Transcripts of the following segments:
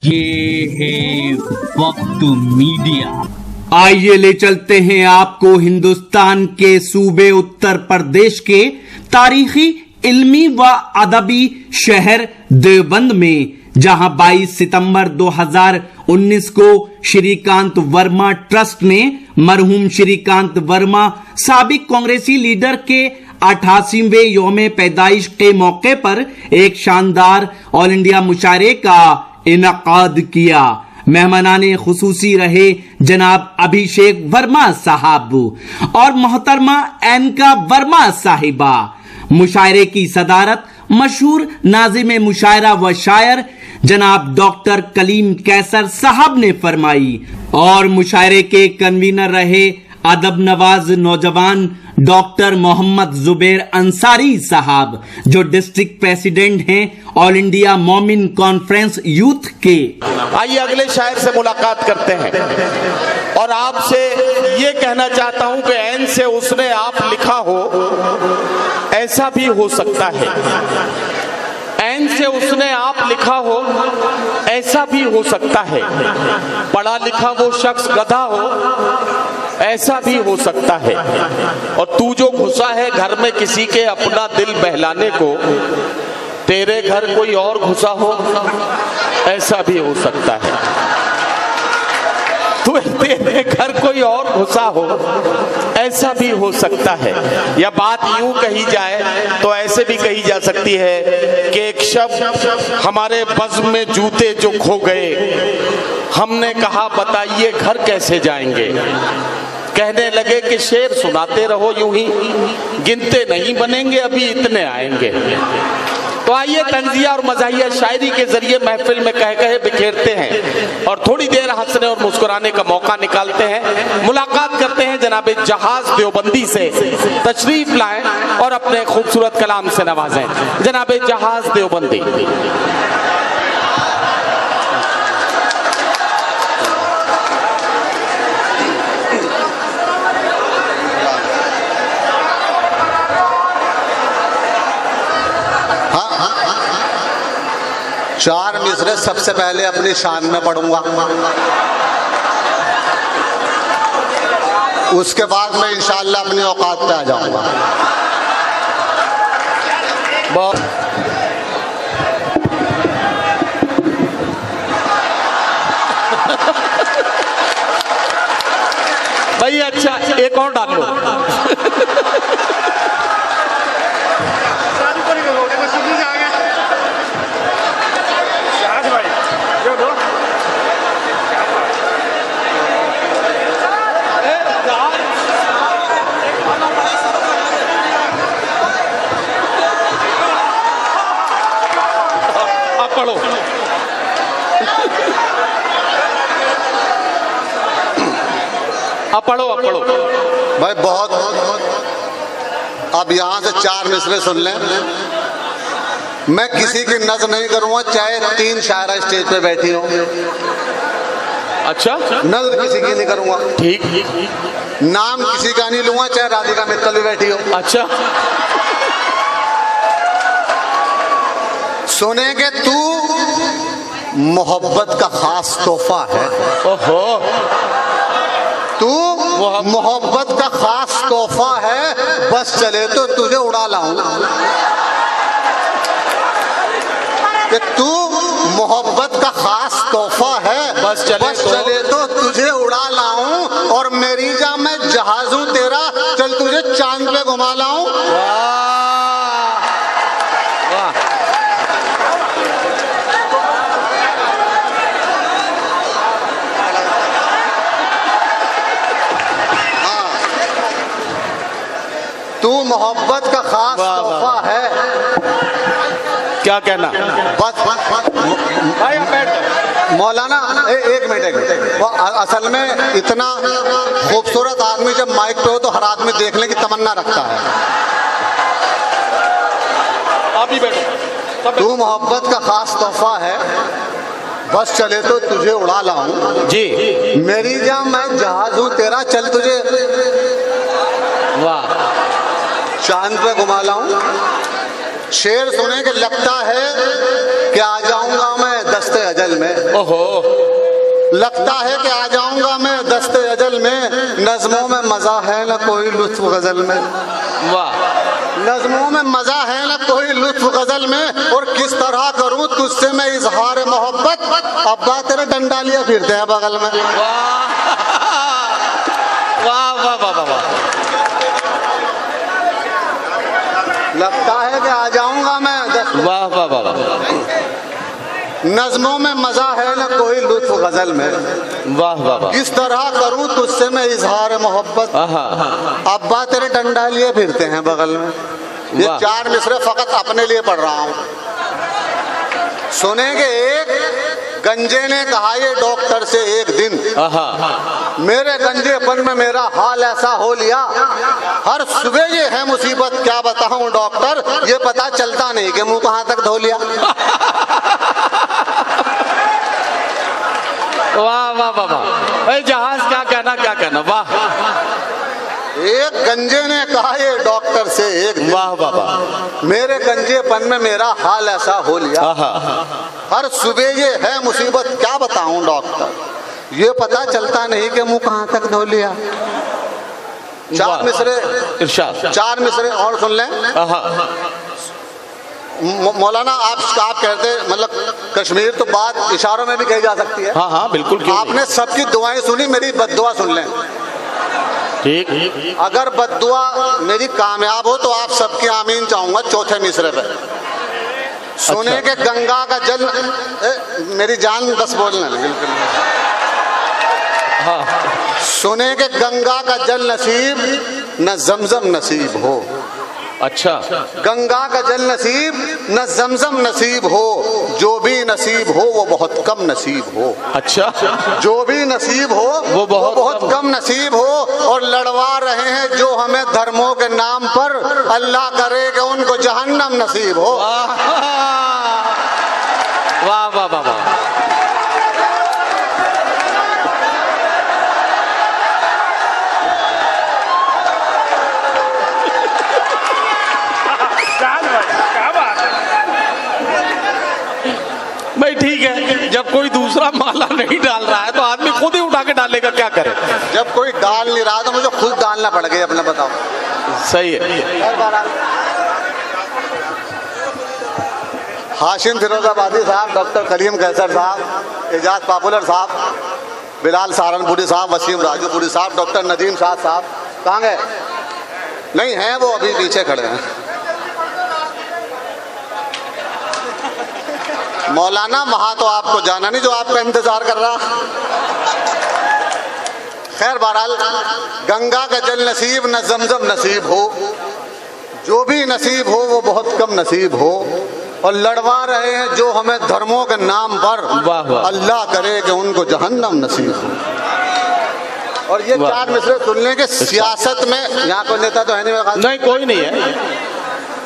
ये है वक्त मीडिया। आइए ले चलते हैं आपको हिंदुस्तान के सूबे उत्तर प्रदेश के तारीखी, इल्मी व अदबी शहर देवबंद में, जहां 22 सितंबर 2019 को श्रीकांत वर्मा ट्रस्ट ने मरहूम श्रीकांत वर्मा साबिक कांग्रेसी लीडर के 88वें यौम पैदाइश के मौके पर एक शानदार ऑल इंडिया मुशायरे का इनकाद किया। मेहमानाने खुसूसी रहे जनाब अभिषेक वर्मा साहब और मोहतरमा एनका वर्मा साहिबा। मुशायरे की सदारत मशहूर नाज़िम मुशायरा व शायर जनाब डॉक्टर कलीम कैसर साहब ने फरमाई और मुशायरे के कन्वीनर रहे अदब नवाज नौजवान डॉक्टर मोहम्मद जुबैर अंसारी साहब, जो डिस्ट्रिक्ट प्रेसिडेंट हैं ऑल इंडिया मोमिन कॉन्फ्रेंस यूथ के। आइए अगले शायर से मुलाकात करते हैं और आपसे ये कहना चाहता हूं कि ऐन से उसने आप लिखा हो, ऐसा भी हो सकता है। ऐन से उसने आप लिखा हो, ऐसा भी हो सकता है। पढ़ा लिखा वो शख्स गधा हो, ऐसा भी हो सकता है। और तू जो घुसा है घर में किसी के अपना दिल बहलाने को, तेरे घर कोई और घुसा हो, ऐसा भी हो सकता है। तेरे घर कोई और घुसा हो, ऐसा भी हो सकता है। या बात यूं कही जाए तो ऐसे भी कही जा सकती है कि एक शब्द हमारे बज़्म में जूते जो खो गए, हमने कहा बताइए घर कैसे जाएंगे। कहने लगे कि शेर सुनाते रहो यूं ही, गिनते नहीं बनेंगे अभी इतने आएंगे। तो आइए तंजिया और मज़ाहिया शायरी के जरिए महफिल में कह कहे बिखेरते हैं और थोड़ी देर हंसने और मुस्कुराने का मौका निकालते हैं। मुलाकात करते हैं जनाब जहाज देवबंदी से। तशरीफ लाएं और अपने खूबसूरत कलाम से नवाजें जनाब जहाज देवबंदी। चार मिसरे सबसे पहले अपनी शान में पढ़ूंगा, उसके बाद मैं इंशाअल्लाह अपनी औकात पे आ जाऊंगा। भाई अच्छा एक और डाल लो। पढ़ो अब पढ़ो भाई बहुत। अब यहां से चार मिसरे सुन लें। मैं किसी की नज़र नहीं करूंगा, चाहे 3 शायरा स्टेज पे बैठी हो। अच्छा, नज़र किसी की नहीं करूंगा। ठीक। नाम किसी का नहीं लूंगा, चाहे राधिका मित्तल भी बैठी हो। अच्छा, सुनेंगे तू मोहब्बत का खास तोहफा है। ओहो, तू मोहब्बत का खास तोहफा है, बस चले तो तुझे उड़ा लाऊं। कि तू मोहब्बत का खास तोहफा है, बस चले तो तुझे उड़ा लाऊं। और मेरी जा मैं जहाज हूं तेरा, चल तुझे चांद पे घुमा लाऊं। तू मोहब्बत का खास तोहफा है। क्या कहना? बस भाई बैठ मौलाना एक मिनट। वो असल में इतना खूबसूरत आदमी जब माइक पे हो तो हर आदमी देखने की तमन्ना रखता है। आप ही बैठो। तू मोहब्बत का खास तोहफा है, बस चले तो तुझे उड़ा लाऊं। जी, मेरी जान मैं जहाज हूं तेरा, चल तुझे वाह चांद पे घुमा लाऊं। शेर सुने के लगता है कि आ जाऊंगा मैं दस्ते गजल में। ओहो, लगता है कि आ जाऊंगा मैं दस्ते अजल में, नज़्मों में मजा है न कोई लुत्फ गजल में। वाह, नज़्मों में मजा है न कोई लुत्फ गजल में, और किस तरह करूं तुझसे मैं इजहार मोहब्बत, अब्बा तेरे डंडा लिया फिरते हैं बगल में। वाह, वाह, वाह, वाह, वाह, वाह। लगता है कि आ जाऊंगा मैं वाह, वाह, वाह, वाह, नज़्मों में मजा है न कोई लुत्फ गजल में, वाह, वाह, वाह। किस तरह करूं तुझसे मैं इजहार मोहब्बत, आहा, अब्बा तेरे डंडा लिए फिरते हैं बगल में। ये वाह। 4 मिसरे फकत अपने लिए पढ़ रहा हूं। सुनेंगे एक गंजे ने कहा ये डॉक्टर से एक दिन, आहा, मेरे गंजेपन में मेरा हाल ऐसा हो लिया, हर सुबह ये है मुसीबत क्या बताऊं डॉक्टर, ये पता चलता नहीं कि मुंह कहां तक धो लिया। वाह, वाह, वाह, वाह। ए, जहाज क्या कहना, वाह, एक गंजे ने कहा ये डॉक्टर से एक दिन, वाह, वाह, वाह। मेरे गंजेपन में मेरा हाल ऐसा हो लिया, आहा, हर सुबह ये है मुसीबत क्या बताऊं डॉक्टर, ये पता चलता नहीं कि मुंह कहां तक धो लिया। 4 मिसरे, इरशाद। 4 मिसरे और सुन लें। आहा, मौलाना आप कहते मतलब कश्मीर तो बात इशारों में भी कही जा सकती है। हाँ, हाँ, बिल्कुल, क्यों नहीं? आपने सबकी दुआएं सुनी, मेरी बद्दुआ सुन लें। ठीक, अगर बद्दुआ मेरी कामयाब हो तो आप सबकी आमीन चाहूंगा चौथे मिसरे पे। सुने अच्छा। के गंगा का जल मेरी जान बस बोलना बिल्कुल। हाँ, सुने के गंगा का जल नसीब न जमजम नसीब हो, अच्छा, गंगा का जल नसीब न जमजम नसीब हो, जो भी नसीब हो वो बहुत कम नसीब हो। अच्छा, जो भी नसीब हो वो बहुत कम नसीब हो, और लड़वा रहे हैं जो हमें धर्मों के नाम पर, अल्लाह करे कि उनको जहन्नम नसीब हो। वाह, वाह, वाह, वाह। भाई ठीक है, जब कोई दूसरा माला नहीं डाल रहा है तो आदमी खुद ही उठा के डालेगा, क्या करे। जब कोई डाल नहीं रहा तो मुझे खुद डालना पड़ गया, अपना बताओ। सही है। हाशिम फिरोजाबादी साहब, डॉक्टर करीम कैसर साहब, एजाज पॉपुलर साहब, बिलाल सहारनपुरी साहब, वसीम राजूपुरी साहब, डॉक्टर नदीम शाह साहब कहाँ गए? नहीं हैं, वो अभी पीछे खड़े हैं। मौलाना वहां तो आपको जाना नहीं जो आपका इंतजार कर रहा। खैर बहरहाल, गंगा का जल नसीब न जमजम नसीब हो, जो भी नसीब हो वो बहुत कम नसीब हो, और लड़वा रहे हैं जो हमें धर्मों के नाम पर, वाह, वाह। अल्लाह करे कि उनको जहन्नम नसीब हो। और ये वाह। 4 मिसरे सुनने के सियासत में, यहाँ कोई नेता तो है नहीं मेरा ख्याल। नहीं, कोई नहीं है।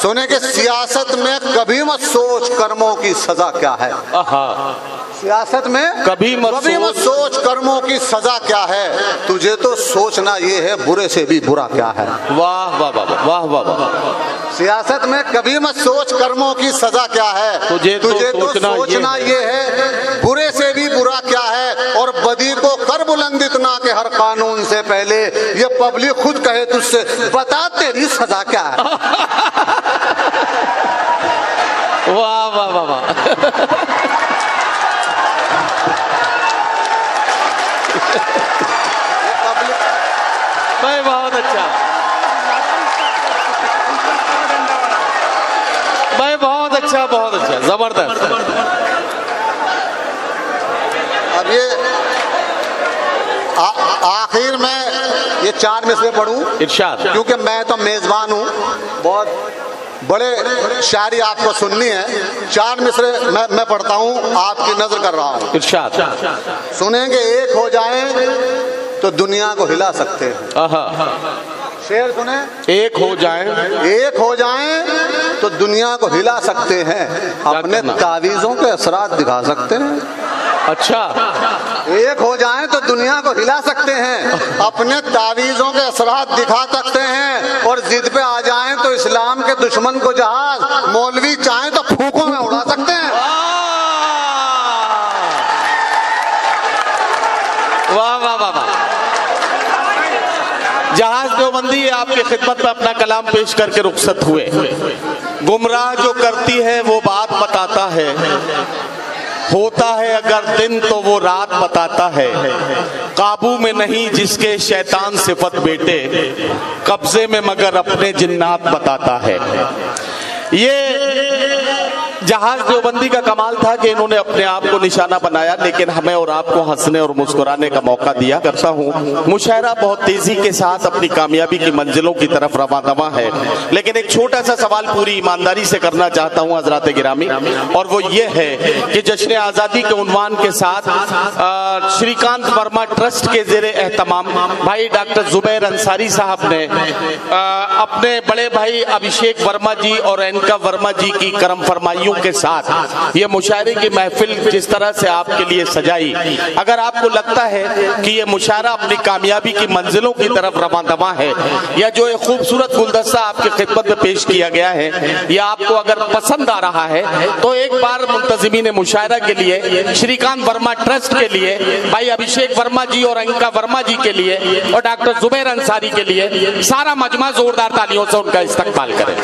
सुने के सियासत में कभी मत सोच कर्मों की सजा क्या है। आहा, सियासत में कभी मत सोच कर्मों की सजा क्या है, तुझे तो सोचना ये है बुरे से भी बुरा क्या है। वाह, वाह, वाह, वाह, वाह, वाह। सियासत में कभी मत सोच कर्मों की सजा क्या है, तुझे तो सोचना ये है बुरे से भी बुरा क्या है, और बदी को कर बुलंद इतना के हर कानून से पहले ये पब्लिक खुद कहे तुझसे, बता तेरी सजा क्या है। वाह, वाह, वाह, वाह। भाई बहुत अच्छा, भाई बहुत अच्छा, बहुत अच्छा, जबरदस्त। अब ये आखिर में ये 4 मिसरे पढ़ूं, इरशाद। क्योंकि मैं तो मेजबान हूँ, बहुत बड़े शायरी आपको सुननी है। 4 मिसरे मैं पढ़ता हूँ, आपकी नजर कर रहा हूँ। इरशाद। सुनेंगे एक हो जाए तो दुनिया को हिला सकते हैं। आहा, शेर सुने। एक हो जाएं तो दुनिया को हिला सकते हैं, अपने तावीज़ों के असरात दिखा सकते हैं। अच्छा, एक हो जाएं तो दुनिया को हिला सकते हैं, अपने तावीज़ों के असरात दिखा सकते हैं, और जिद पे आ जाएं तो इस्लाम के दुश्मन को जहाज मौलवी चाहें तो फूकों में उड़ा सकते हैं। देवबंदी आपके खिदमत में अपना कलाम पेश करके रुखसत हुए। गुमराह जो करती है वो बात बताता है, होता है अगर दिन तो वो रात बताता है, काबू में नहीं जिसके शैतान सिफत बेटे, कब्जे में मगर अपने जिन्नात बताता है। ये जहाज देवबंदी का कमाल था कि इन्होंने अपने आप को निशाना बनाया, लेकिन हमें और आपको हंसने और मुस्कुराने का मौका दिया। करता हूँ मुशायरा बहुत तेजी के साथ अपनी कामयाबी की मंजिलों की तरफ रवाना है, लेकिन एक छोटा सा सवाल पूरी ईमानदारी से करना चाहता हूँ हजरात गिरामी, और वो ये है कि जश्न आज़ादी के उन्वान के साथ श्रीकांत वर्मा ट्रस्ट के जेरे एहतमाम भाई डॉक्टर जुबैर अंसारी साहब ने अपने बड़े भाई अभिषेक वर्मा जी और एनका वर्मा जी की करम फरमाइयों के साथ ये मुशायरे की महफिल जिस तरह से आपके लिए सजाई, अगर आपको लगता है कि ये मुशायरा अपनी कामयाबी की मंजिलों की तरफ रवाना है, या जो एक खूबसूरत गुलदस्ता आपकी खिदमत में पेश किया गया है, या आपको अगर पसंद आ रहा है, तो एक बार मुंतजिमीन मुशायरा के लिए, श्रीकांत वर्मा ट्रस्ट के लिए, भाई अभिषेक वर्मा जी और अंकिता वर्मा जी के लिए और डॉक्टर जुबैर अंसारी के लिए सारा मजमा जोरदार तालियों से उनका इस्तकबाल करें।